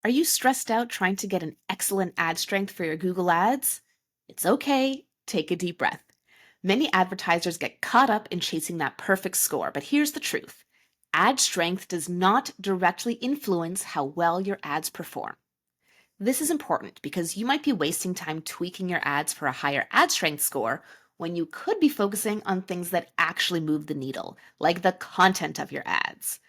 Are you stressed out trying to get an excellent ad strength for your Google Ads? It's okay. Take a deep breath. Many advertisers get caught up in chasing that perfect score, but here's the truth. Ad strength does not directly influence how well your ads perform. This is important because you might be wasting time tweaking your ads for a higher ad strength score when you could be focusing on things that actually move the needle, like the content of your ads.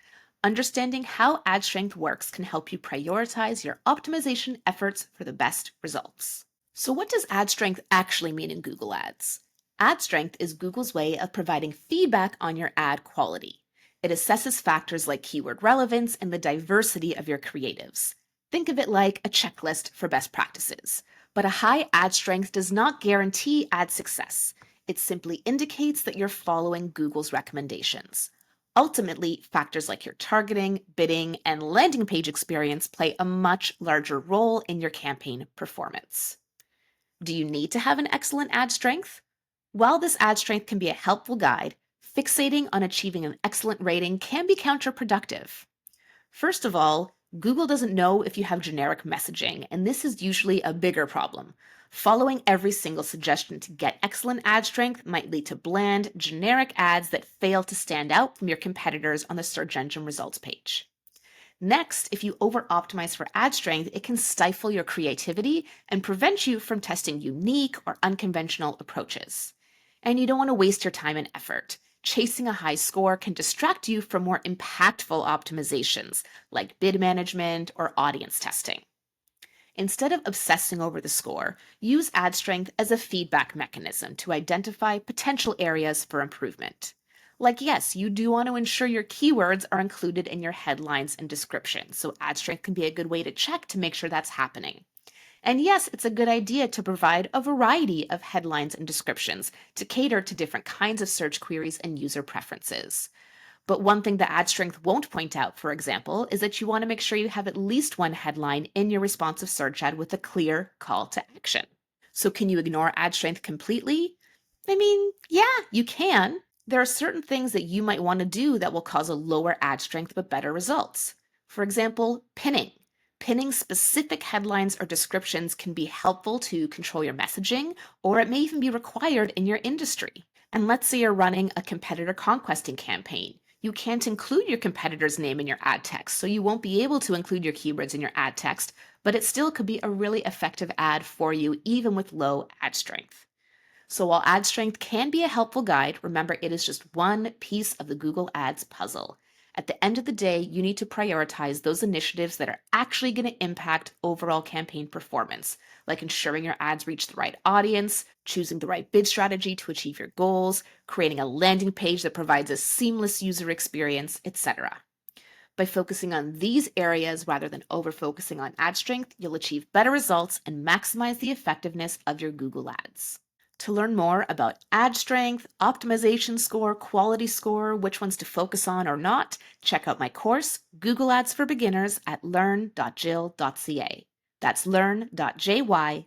Understanding how ad strength works can help you prioritize your optimization efforts for the best results. So, what does ad strength actually mean in Google Ads? Ad strength is Google's way of providing feedback on your ad quality. It assesses factors like keyword relevance and the diversity of your creatives. Think of it like a checklist for best practices. But a high ad strength does not guarantee ad success. It simply indicates that you're following Google's recommendations. Ultimately, factors like your targeting, bidding, and landing page experience play a much larger role in your campaign performance. Do you need to have an excellent ad strength? While this ad strength can be a helpful guide, fixating on achieving an excellent rating can be counterproductive. First of all, Google doesn't know if you have generic messaging, and this is usually a bigger problem. Following every single suggestion to get excellent ad strength might lead to bland, generic ads that fail to stand out from your competitors on the search engine results page. Next, if you over optimize for ad strength, it can stifle your creativity and prevent you from testing unique or unconventional approaches. And you don't want to waste your time and effort. Chasing a high score can distract you from more impactful optimizations like bid management or audience testing. Instead of obsessing over the score, use ad strength as a feedback mechanism to identify potential areas for improvement. Like, yes, you do want to ensure your keywords are included in your headlines and description, so ad strength can be a good way to check to make sure that's happening. And yes, it's a good idea to provide a variety of headlines and descriptions to cater to different kinds of search queries and user preferences. But one thing that ad strength won't point out, for example, is that you want to make sure you have at least one headline in your responsive search ad with a clear call to action. So, can you ignore ad strength completely? I mean, yeah, you can. There are certain things that you might want to do that will cause a lower ad strength but better results. For example, pinning. Pinning specific headlines or descriptions can be helpful to control your messaging, or it may even be required in your industry. And let's say you're running a competitor conquesting campaign. You can't include your competitor's name in your ad text, so you won't be able to include your keywords in your ad text, but it still could be a really effective ad for you, even with low ad strength. So while ad strength can be a helpful guide, remember it is just one piece of the Google Ads puzzle. At the end of the day, you need to prioritize those initiatives that are actually going to impact overall campaign performance, like ensuring your ads reach the right audience, choosing the right bid strategy to achieve your goals, creating a landing page that provides a seamless user experience, etc. By focusing on these areas rather than over focusing on ad strength, you'll achieve better results and maximize the effectiveness of your Google Ads. To learn more about ad strength, optimization score, quality score, which ones to focus on or not, check out my course, Google Ads for Beginners, at learn.jill.ca. That's learn.jyll.ca.